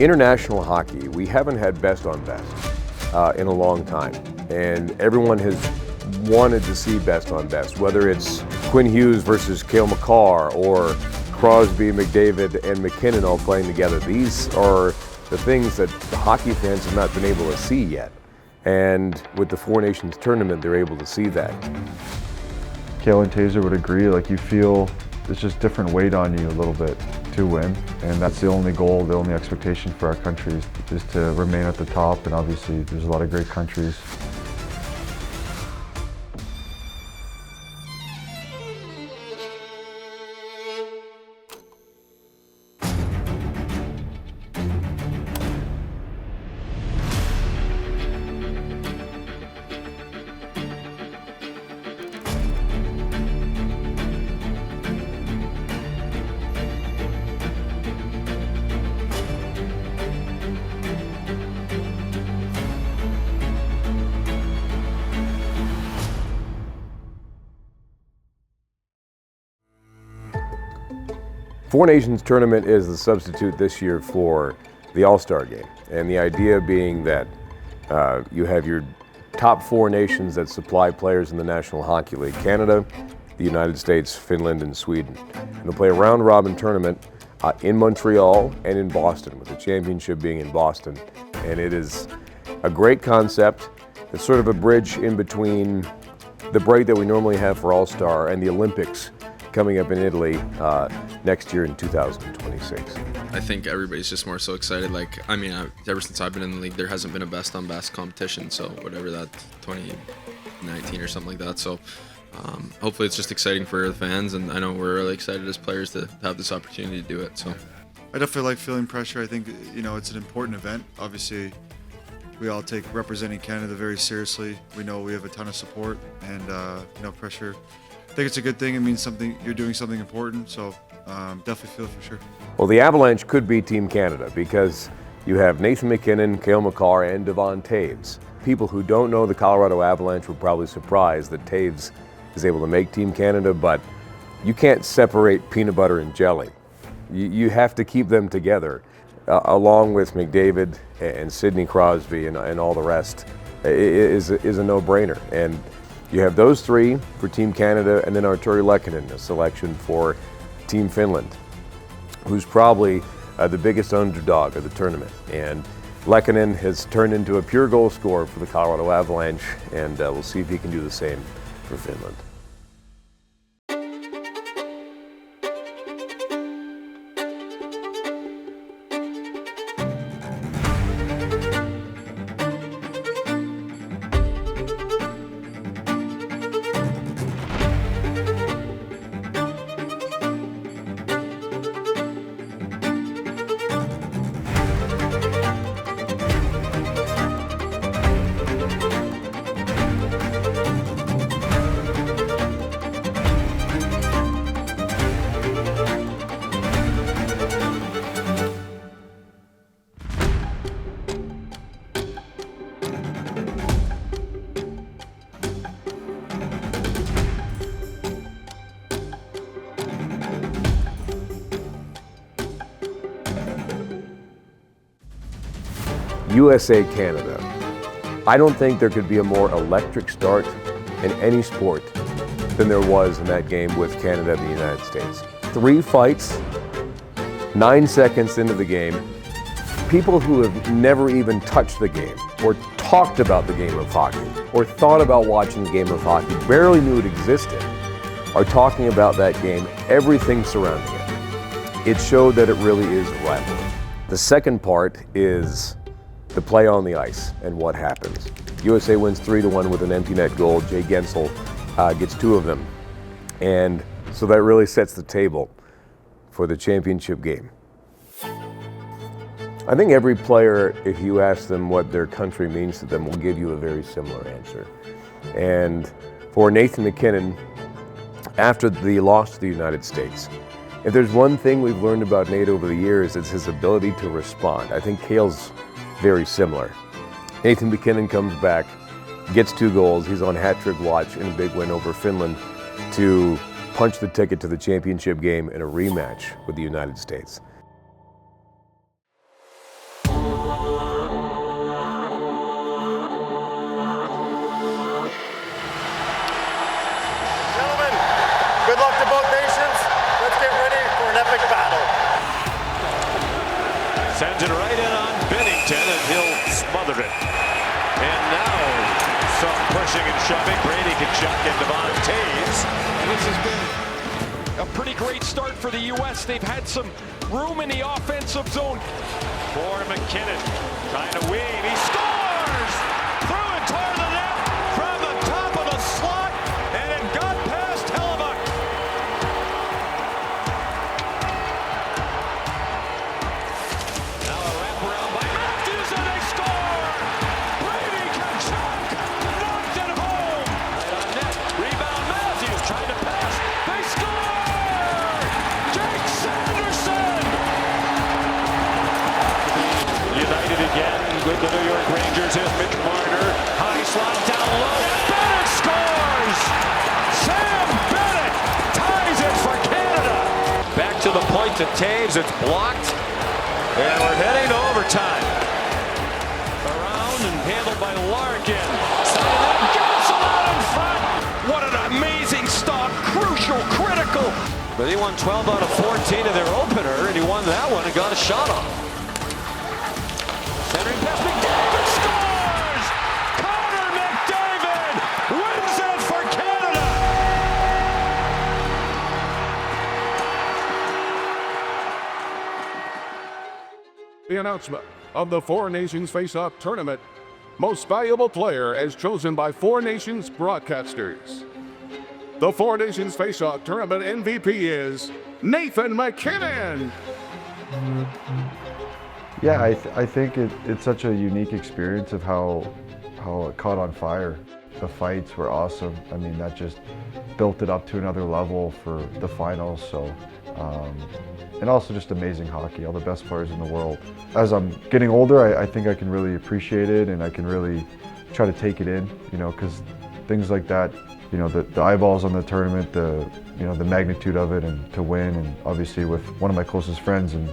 International hockey, we haven't had best on best in a long time, and everyone has wanted to see best on best, whether it's Quinn Hughes versus Cale Makar or Crosby, McDavid, and MacKinnon all playing together. These are the things that the hockey fans have not been able to see yet, and with the Four Nations tournament, they're able to see that. Cale and Taser would agree, like you feel there's just different weight on you a little bit to win, and that's the only goal, the only expectation for our country is to remain at the top, and obviously there's a lot of great countries. Four Nations tournament is the substitute this year for the All-Star game, and the idea being that you have your top four nations that supply players in the National Hockey League: Canada, the United States, Finland, and Sweden. And they'll play a round-robin tournament in Montreal and in Boston, with the championship being in Boston. And it is a great concept. It's sort of a bridge in between the break that we normally have for All-Star and the Olympics coming up in Italy next year in 2026. I think everybody's just more so excited. Like, I mean, ever since I've been in the league, there hasn't been a best on best competition. So whatever that, 2019 or something like that. So hopefully it's just exciting for the fans, and I know we're really excited as players to have this opportunity to do it. So I definitely like feeling pressure. I think, you know, it's an important event. Obviously, we all take representing Canada very seriously. We know we have a ton of support, and you know, pressure. I think it's a good thing. It means something. You're doing something important. So definitely feel it for sure. Well, the Avalanche could be Team Canada because you have Nathan MacKinnon, Cale Makar, and Devon Toews. People who don't know the Colorado Avalanche were probably surprised that Toews is able to make Team Canada, but you can't separate peanut butter and jelly. You have to keep them together, along with McDavid and Sidney Crosby and all the rest. Is a no-brainer. And you have those three for Team Canada, and then Arturi Lehkonen, a selection for Team Finland, who's probably the biggest underdog of the tournament. And Lehkonen has turned into a pure goal scorer for the Colorado Avalanche, and we'll see if he can do the same for Finland. USA, Canada. I don't think there could be a more electric start in any sport than there was in that game with Canada and the United States. 3 fights, 9 seconds into the game. People who have never even touched the game or talked about the game of hockey or thought about watching the game of hockey, barely knew it existed, are talking about that game, everything surrounding it. It showed that it really is a rivalry. The second part is the play on the ice and what happens. USA wins 3-1 with an empty net goal. Jay Gensel gets 2 of them. And so that really sets the table for the championship game. I think every player, if you ask them what their country means to them, will give you a very similar answer. And for Nathan MacKinnon, after the loss to the United States, if there's one thing we've learned about Nate over the years, it's his ability to respond. I think Cale's very similar. Nathan MacKinnon comes back, gets 2 goals. He's on hat-trick watch in a big win over Finland to punch the ticket to the championship game in a rematch with the United States. Good luck to both nations. Let's get ready for an epic battle. Sends it right in on Binnington, and he'll smother it. And now some pushing and shoving. Brady can check in Devon Toews. This has been a pretty great start for the U.S. They've had some room in the offensive zone. For MacKinnon, trying to weave. He scores! Through and toward the net from the top of the slot, and it got past Hellebuck. Now a wraparound by Matthews, and they score! Brady can check! Knocked it home! Right on net. Rebound Matthews, trying to pass. They score! Jake Sanderson! United again with the New York Rangers is Mitch Marner. High slot down low. Bennett scores! Sam Bennett ties it for Canada. Back to the point to Toews. It's blocked. And we're heading to overtime. Around and handled by Larkin. Side gets him out in front. What an amazing stop. Crucial, critical. But he won 12 out of 14 of their opener, and he won that one and got a shot off. Centering pass, McDavid scores! Connor McDavid wins it for Canada! The announcement of the Four Nations Face-Off Tournament. Most valuable player as chosen by Four Nations broadcasters. The Four Nations Face-Off Tournament MVP is Nathan MacKinnon. Yeah, I think it's such a unique experience of how it caught on fire. The fights were awesome. I mean, that just built it up to another level for the finals. So, and also just amazing hockey, all the best players in the world. As I'm getting older, I think I can really appreciate it, and I can really try to take it in, you know, because things like that, you know, the eyeballs on the tournament, the magnitude of it, and to win, and obviously with one of my closest friends and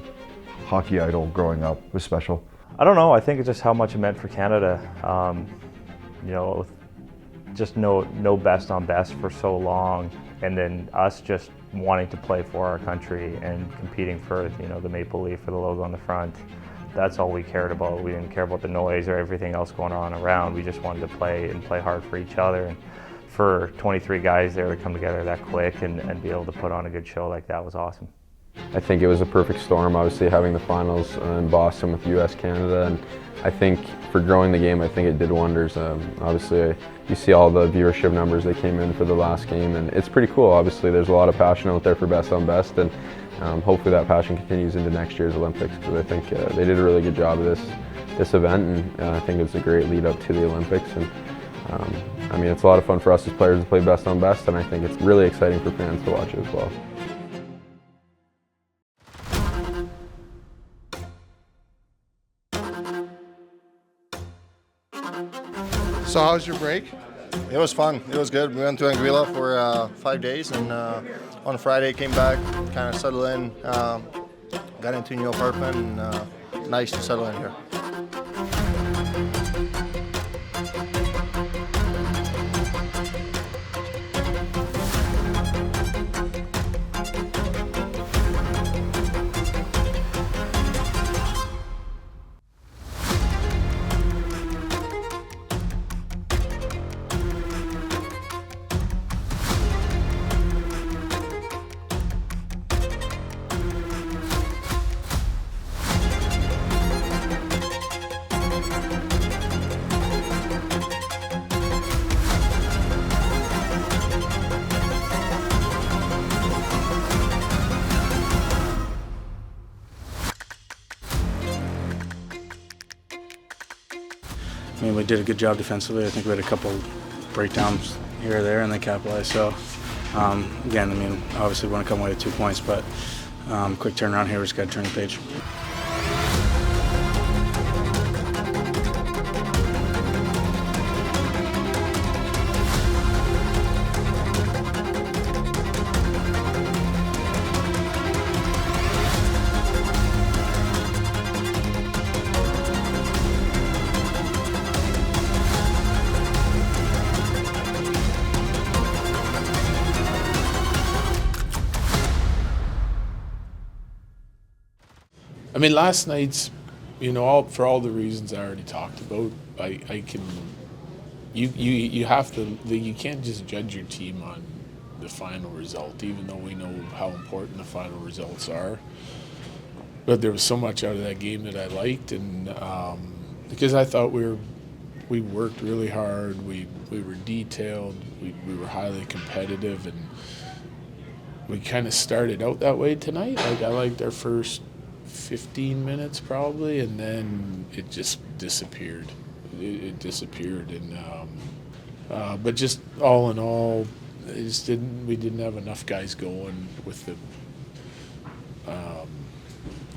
hockey idol growing up was special. I don't know. I think it's just how much it meant for Canada. You know, just no best on best for so long, and then us just wanting to play for our country and competing for, you know, the maple leaf or the logo on the front. That's all we cared about. We didn't care about the noise or everything else going on around. We just wanted to play and play hard for each other. And for 23 guys there to come together that quick and be able to put on a good show like that was awesome. I think it was a perfect storm, obviously having the finals in Boston with US, Canada, and I think for growing the game, I think it did wonders. Obviously, you see all the viewership numbers that came in for the last game, and it's pretty cool. Obviously, there's a lot of passion out there for best on best, and hopefully that passion continues into next year's Olympics, because I think they did a really good job of this event, and I think it's a great lead up to the Olympics. And I mean, it's a lot of fun for us as players to play best on best, and I think it's really exciting for fans to watch it as well. So how was your break? It was fun. It was good. We went to Anguilla for 5 days, and on Friday came back, kind of settled in, got into a new apartment, and nice to settle in here. I mean, we did a good job defensively. I think we had a couple breakdowns here or there, and they capitalized. So, again, I mean, obviously we want to come away with 2 points, but quick turnaround here. We just got to turn the page. I mean, last night's, for all the reasons I already talked about, you have to, you can't just judge your team on the final result, even though we know how important the final results are. But there was so much out of that game that I liked, and because I thought we worked really hard, we were detailed, we were highly competitive, and we kind of started out that way tonight. Like, I liked our first 15 minutes probably, and then it just disappeared. It disappeared, and but just all in all, we didn't have enough guys going with the.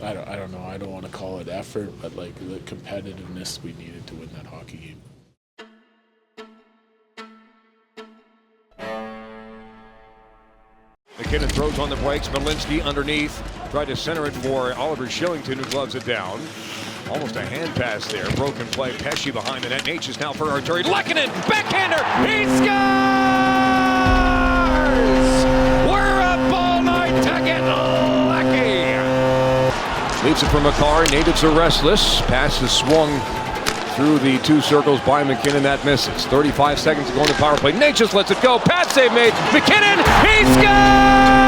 I don't know. I don't want to call it effort, but like the competitiveness we needed to win that hockey game. MacKinnon throws on the brakes. Malinsky underneath. Tried to center it for Oliver Shillington, who gloves it down. Almost a hand pass there. Broken play. Pesce behind the net. Natchez now for Arturi. Lehkonen, backhander. He scores! We're up all night to get lucky. Leaves it for Makar. Natives are restless. Pass is swung through the two circles by MacKinnon. That misses. 35 seconds to go in the power play. Natchez lets it go. Pass save made. MacKinnon, he scores!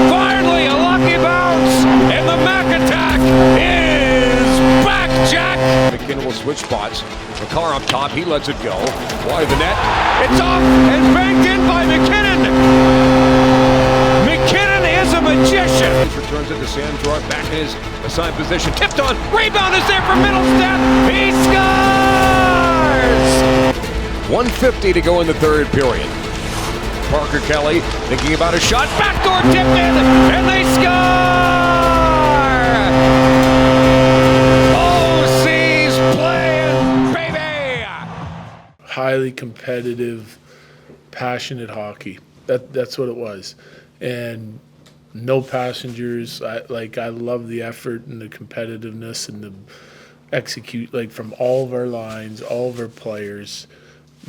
Finally, a lucky bounce, and the Mac attack is back, Jack! MacKinnon will switch spots. Makar up top. He lets it go. Wide of the net. It's off and banked in by MacKinnon. MacKinnon is a magician. He returns it to Sandor, back in his assigned position. Tipped on. Rebound is there for Middlestat. He scores! 1:50 to go in the third period. Parker Kelly thinking about a shot. Backdoor tipped in, and they score! OC's playing, baby! Highly competitive, passionate hockey. That's what it was. And no passengers. I love the effort and the competitiveness and the execute, from all of our lines, all of our players,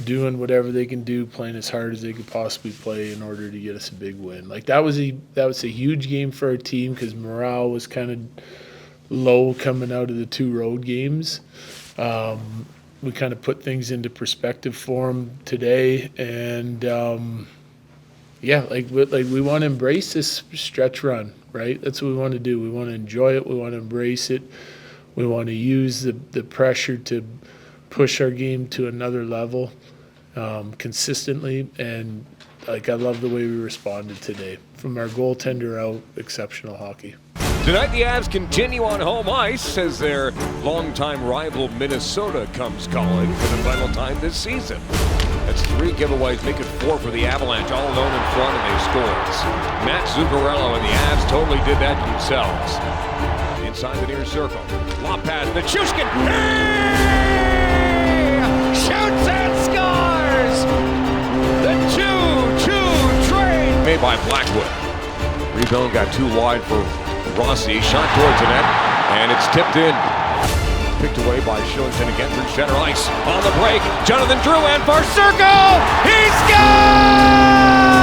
doing whatever they can do, playing as hard as they could possibly play in order to get us a big win. That was a huge game for our team because morale was kind of low coming out of the two road games. We kind of put things into perspective for them today, and we want to embrace this stretch run, right? That's what we want to do. We want to enjoy it. We want to embrace it. We want to use the pressure to push our game to another level consistently. And I love the way we responded today. From our goaltender out, exceptional hockey. Tonight the Avs continue on home ice as their longtime rival Minnesota comes calling for the final time this season. That's 3 giveaways, make it 4 for the Avalanche, all alone in front of their scores. Matt Zuccarello and the Avs totally did that themselves. Inside the near circle, lob pass, Nichushkin, shoots and scores! The 2-2 trade made by Blackwood. Rebound got too wide for Rossi, shot towards the net, and it's tipped in. Picked away by Shillington again through center ice. On the break, Jonathan Drouin for Circle! He scores!